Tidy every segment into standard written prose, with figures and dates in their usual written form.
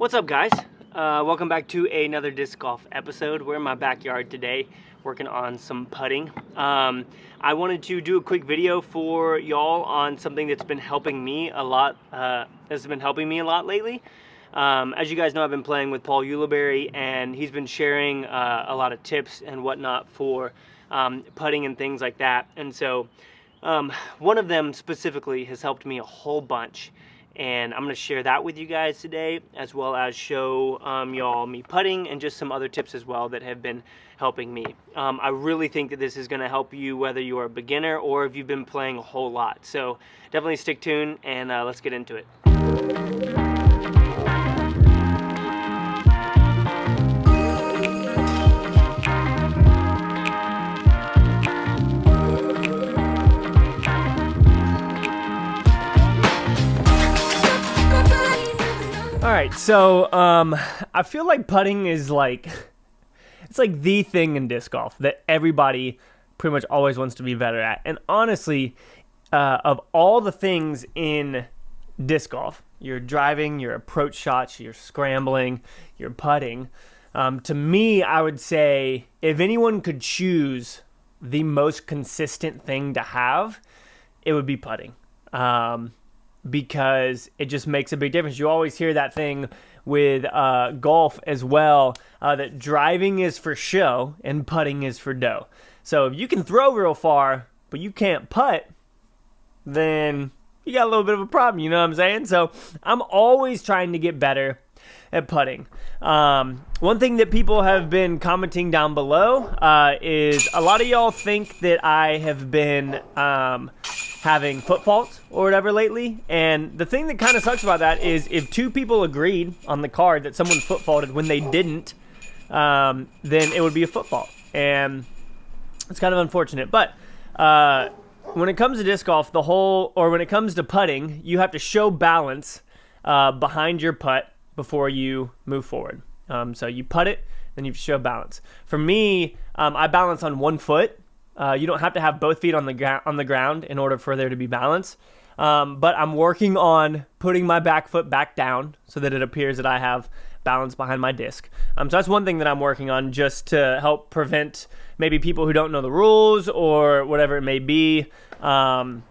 What's up, guys? Welcome back to another disc golf episode. We're in my backyard today working on some putting. I wanted to do a quick video for y'all on something that's been helping me a lot lately. As you guys know, I've been playing with Paul Ulibarri, and he's been sharing a lot of tips and whatnot for putting and things like that. And so one of them specifically has helped me a whole bunch. And I'm going to share that with you guys today, as well as show y'all me putting and just some other tips as well that have been helping me. I really think that this is going to help you whether you are a beginner or if you've been playing a whole lot. So definitely stick tuned and let's get into it. Alright, so I feel like putting is it's like the thing in disc golf that everybody pretty much always wants to be better at. And honestly, of all the things in disc golf, your driving, your approach shots, your scrambling, your putting, to me, I would say if anyone could choose the most consistent thing to have, it would be putting. Because it just makes a big difference. You always hear that thing with golf as well, that driving is for show and putting is for dough. So if you can throw real far, but you can't putt, then you got a little bit of a problem, you know what I'm saying? So I'm always trying to get better at putting. One thing that people have been commenting down below is a lot of y'all think that I have been having foot faults or whatever lately, and the thing that kind of sucks about that is if two people agreed on the card that someone foot faulted when they didn't, then it would be a foot fault, and it's kind of unfortunate. But when it comes to disc golf, when it comes to putting, you have to show balance behind your putt before you move forward. So you putt it, then you show balance. For me, I balance on one foot. You don't have to have both feet on the ground in order for there to be balance. But I'm working on putting my back foot back down so that it appears that I have balance behind my disc. So that's one thing that I'm working on, just to help prevent maybe people who don't know the rules or whatever it may be from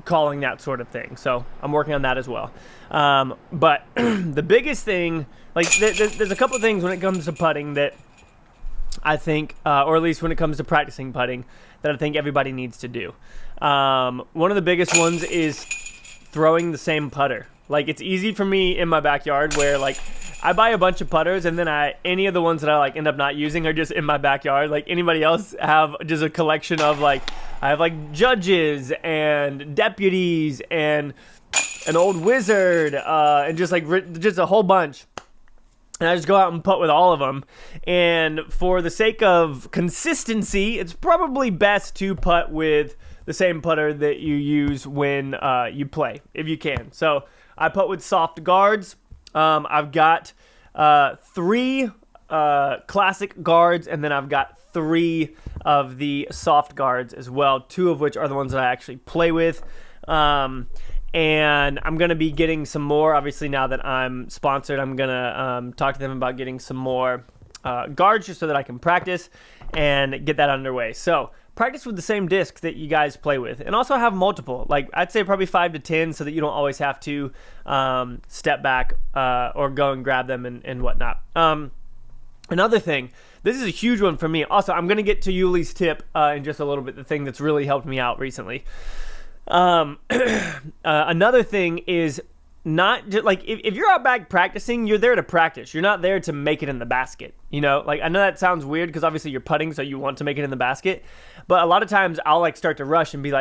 calling that sort of thing. So I'm working on that as well. But the biggest thing, there's a couple of things when it comes to putting that I think, or at least when it comes to practicing putting, that I think everybody needs to do. One of the biggest ones is throwing the same putter. It's easy for me in my backyard where I buy a bunch of putters, and then any of the ones that I end up not using are just in my backyard. Anybody else have just a collection of I have judges and deputies and an old wizard and just a whole bunch. And I just go out and putt with all of them. And for the sake of consistency, it's probably best to putt with the same putter that you use when you play, if you can. So I putt with soft guards. I've got 3 classic guards, and then I've got 3 of the soft guards as well, 2 of which are the ones that I actually play with. And I'm going to be getting some more. Obviously, now that I'm sponsored, I'm going to talk to them about getting some more guards just so that I can practice and get that underway. So practice with the same disc that you guys play with, and also have multiple. I'd say probably 5 to 10 so that you don't always have to step back or go and grab them and whatnot. Another thing, this is a huge one for me. Also, I'm going to get to Yuli's tip in just a little bit, the thing that's really helped me out recently. Another thing is not just, if you're out back practicing, you're there to practice. You're not there to make it in the basket. I know that sounds weird because obviously you're putting, so you want to make it in the basket. But a lot of times I'll start to rush and be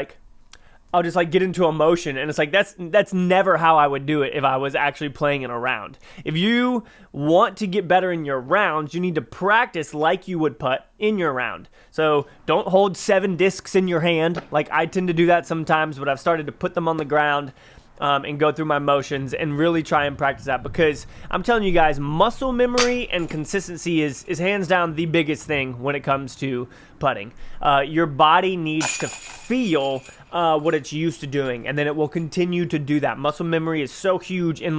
I'll just get into emotion, and it's that's never how I would do it if I was actually playing in a round. If you want to get better in your rounds, you need to practice like you would putt in your round. So don't hold 7 discs in your hand. I tend to do that sometimes, but I've started to put them on the ground and go through my motions and really try and practice that, because I'm telling you guys, muscle memory and consistency is hands down the biggest thing when it comes to putting. Your body needs to feel what it's used to doing, and then it will continue to do that. Muscle memory is so huge in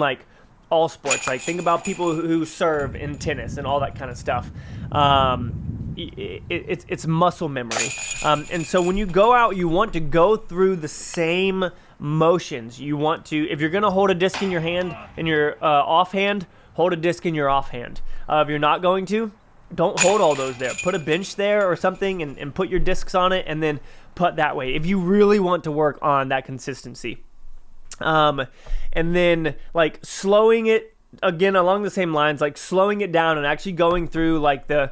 all sports. Like think about people who serve in tennis and all that kind of stuff. It's muscle memory. And so when you go out, you want to go through the same motions. You want to, if you're going to hold a disc in your hand, in your offhand, hold a disc in your offhand. If you're not going to, don't hold all those there. Put a bench there or something and put your discs on it and then putt that way if you really want to work on that consistency. And then like slowing it, again, along the same lines, like slowing it down and actually going through like the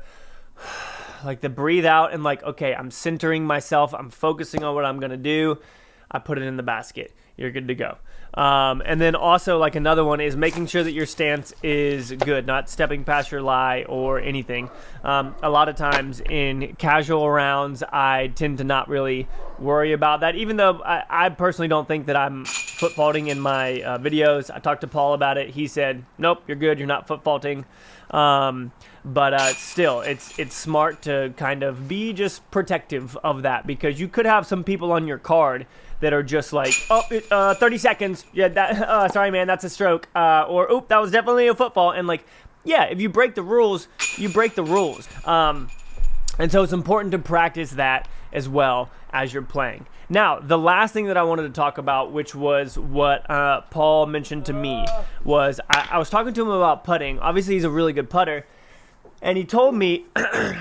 breathe out and like, okay, I'm centering myself. I'm focusing on what I'm going to do. I put it in the basket. You're good to go. And then also like another one is making sure that your stance is good, not stepping past your lie or anything. A lot of times in casual rounds, I tend to not really worry about that, even though I personally don't think that I'm foot faulting in my videos. I talked to Paul about it. He said, nope, you're good. You're not foot faulting. But still, it's smart to kind of be just protective of that, because you could have some people on your card that are just like, 30 seconds. Yeah, that, sorry, man, that's a stroke. Or, oop, that was definitely a foot fault. And like, yeah, if you break the rules, you break the rules. And so it's important to practice that as well as you're playing. Now, the last thing that I wanted to talk about, which was what Paul mentioned to me, was I was talking to him about putting. Obviously, he's a really good putter. And he told me,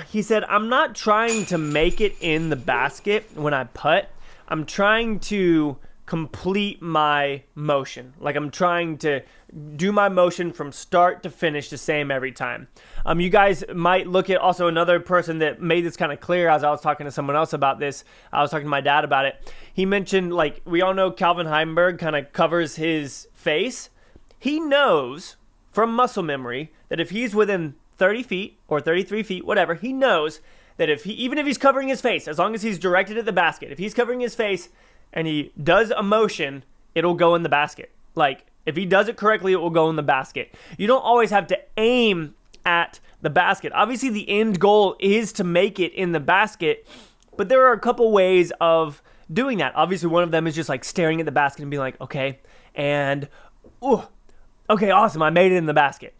he said, I'm not trying to make it in the basket when I putt. I'm trying to complete my motion. Like I'm trying to do my motion from start to finish the same every time. You guys might look at also another person that made this kind of clear as I was talking to someone else about this. I was talking to my dad about it. He mentioned, like, we all know Calvin Heidenberg kind of covers his face. He knows from muscle memory that if he's within 30 feet or 33 feet, whatever, he knows that even if he's covering his face, as long as he's directed at the basket, if he's covering his face and he does a motion, it'll go in the basket. Like, if he does it correctly, it will go in the basket. You don't always have to aim at the basket. Obviously, the end goal is to make it in the basket, but there are a couple ways of doing that. Obviously, one of them is just like staring at the basket and being like, okay, and, okay, awesome, I made it in the basket.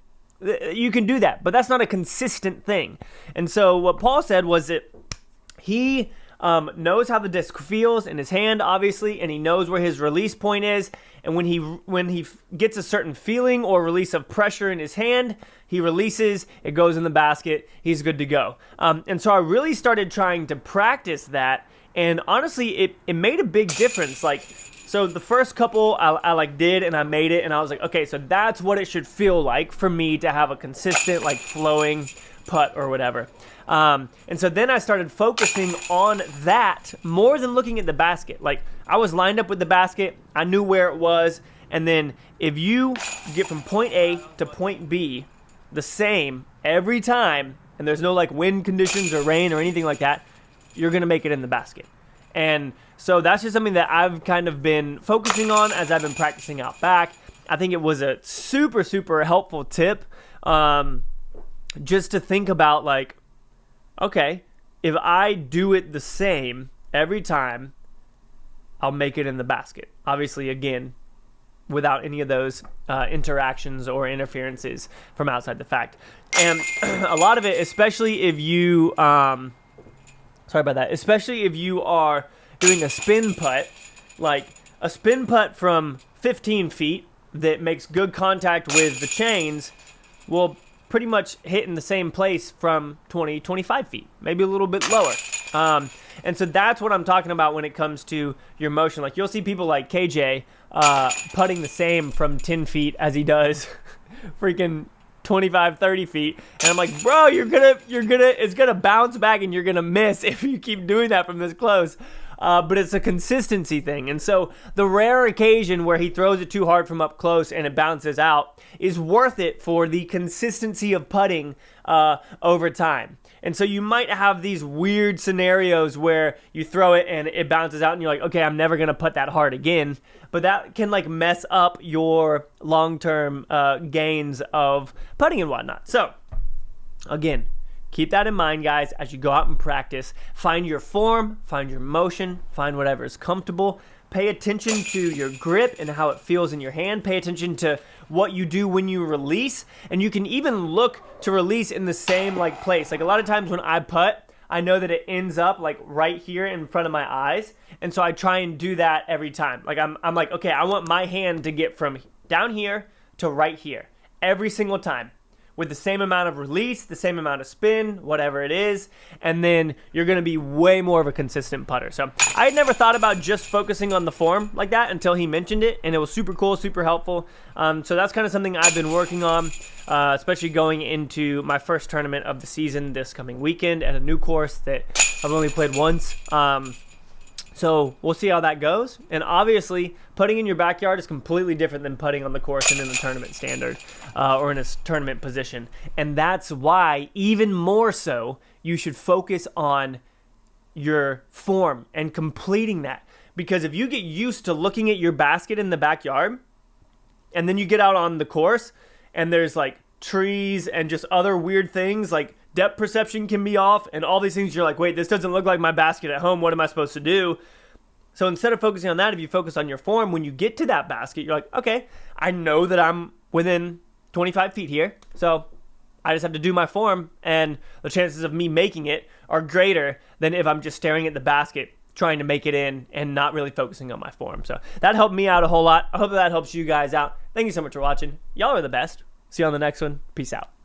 You can do that, but that's not a consistent thing. And so what Paul said was that he knows how the disc feels in his hand, obviously, and he knows where his release point is. And when he gets a certain feeling or release of pressure in his hand, he releases, it goes in the basket, he's good to go. And so I really started trying to practice that, and honestly, it made a big difference. Like, so the first couple I like did and I made it, and I was like, okay, so that's what it should feel like for me to have a consistent, like, flowing putt or whatever. And so then I started focusing on that more than looking at the basket. Like, I was lined up with the basket, I knew where it was, and then if you get from point A to point B the same every time, and there's no like wind conditions or rain or anything like that, you're gonna make it in the basket. And so that's just something that I've kind of been focusing on as I've been practicing out back. I think it was a super, super helpful tip, just to think about, like, okay, if I do it the same every time, I'll make it in the basket. Obviously, again, without any of those interactions or interferences from outside the fact. And a lot of it, especially if you, especially if you are doing a spin putt, like a spin putt from 15 feet that makes good contact with the chains will pretty much hit in the same place from 20, 25 feet, maybe a little bit lower. And so that's what I'm talking about when it comes to your motion. Like, you'll see people like KJ putting the same from 10 feet as he does freaking 25, 30 feet. And I'm like, bro, it's gonna bounce back and you're gonna miss if you keep doing that from this close. But it's a consistency thing. And so the rare occasion where he throws it too hard from up close and it bounces out is worth it for the consistency of putting over time. And so you might have these weird scenarios where you throw it and it bounces out and you're like, okay, I'm never going to putt that hard again. But that can like mess up your long-term gains of putting and whatnot. So again, keep that in mind, guys, as you go out and practice. Find your form, find your motion, find whatever is comfortable. Pay attention to your grip and how it feels in your hand. Pay attention to what you do when you release. And you can even look to release in the same like place. Like a lot of times when I putt, I know that it ends up like right here in front of my eyes. And so I try and do that every time. Like I'm like, okay, I want my hand to get from down here to right here every single time, with the same amount of release, the same amount of spin, whatever it is, and then you're going to be way more of a consistent putter. So I had never thought about just focusing on the form like that until he mentioned it, and it was super cool, super helpful. So that's kind of something I've been working on, especially going into my first tournament of the season this coming weekend at a new course that I've only played once. So we'll see how that goes. And obviously, putting in your backyard is completely different than putting on the course and in the tournament standard or in a tournament position. And that's why, even more so, you should focus on your form and completing that. Because if you get used to looking at your basket in the backyard, and then you get out on the course, and there's like trees and just other weird things, like depth perception can be off, and all these things, you're like, wait, this doesn't look like my basket at home. What am I supposed to do? So instead of focusing on that, if you focus on your form, when you get to that basket, you're like, okay, I know that I'm within 25 feet here, so I just have to do my form, and the chances of me making it are greater than if I'm just staring at the basket, trying to make it in and not really focusing on my form. So that helped me out a whole lot. I hope that helps you guys out. Thank you so much for watching. Y'all are the best. See you on the next one. Peace out.